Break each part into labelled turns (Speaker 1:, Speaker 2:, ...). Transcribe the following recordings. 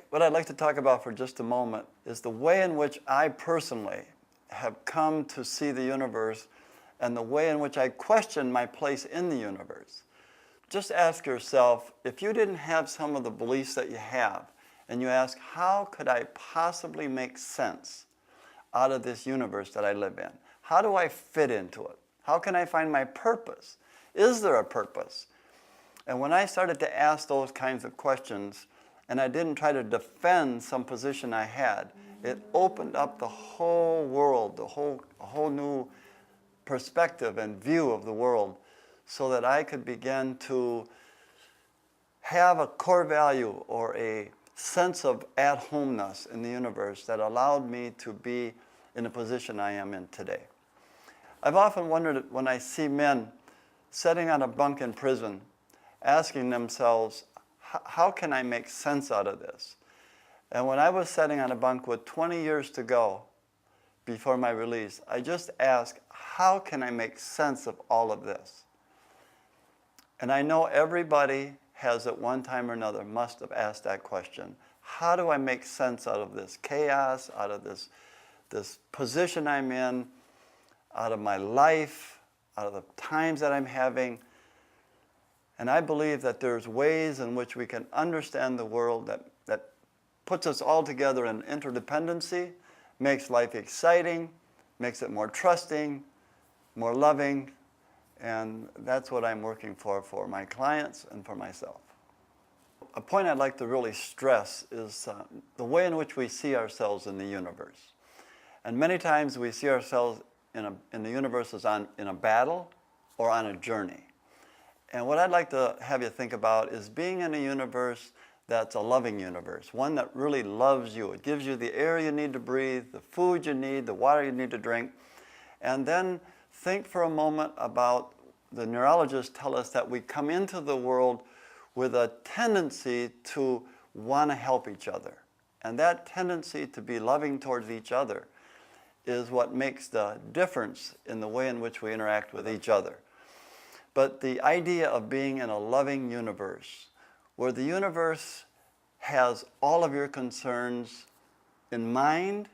Speaker 1: what I'd like to talk about for just a moment is the way in which I personally have come to see the universe and the way in which I question my place in the universe. Just ask yourself, if you didn't have some of the beliefs that you have, and you ask, how could I possibly make sense out of this universe that I live in? How do I fit into it? How can I find my purpose? Is there a purpose? And when I started to ask those kinds of questions, and I didn't try to defend some position I had, it opened up the whole world, a whole new perspective and view of the world, so that I could begin to have a core value or a sense of at-homeness in the universe that allowed me to be in the position I am in today. I've often wondered when I see men sitting on a bunk in prison, asking themselves, how can I make sense out of this? And when I was sitting on a bunk with 20 years to go before my release, I just asked, how can I make sense of all of this? And I know everybody has at one time or another must have asked that question. How do I make sense out of this chaos, out of this position I'm in, out of my life, out of the times that I'm having? And I believe that there's ways in which we can understand the world that puts us all together in interdependency, makes life exciting, makes it more trusting, more loving, and that's what I'm working for my clients and for myself. A point I'd like to really stress is the way in which we see ourselves in the universe. And many times we see ourselves in the universe as in a battle or on a journey. And what I'd like to have you think about is being in a universe that's a loving universe, one that really loves you. It gives you the air you need to breathe, the food you need, the water you need to drink. And then think for a moment about, the neurologists tell us that we come into the world with a tendency to want to help each other. And that tendency to be loving towards each other is what makes the difference in the way in which we interact with each other. But the idea of being in a loving universe, where the universe has all of your concerns in mind,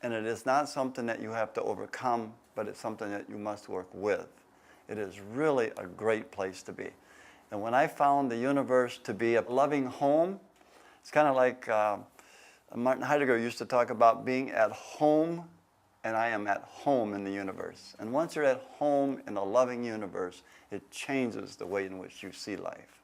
Speaker 1: and it is not something that you have to overcome, but it's something that you must work with. It is really a great place to be. And when I found the universe to be a loving home, it's kind of like Martin Heidegger used to talk about being at home, and I am at home in the universe. And once you're at home in a loving universe, it changes the way in which you see life.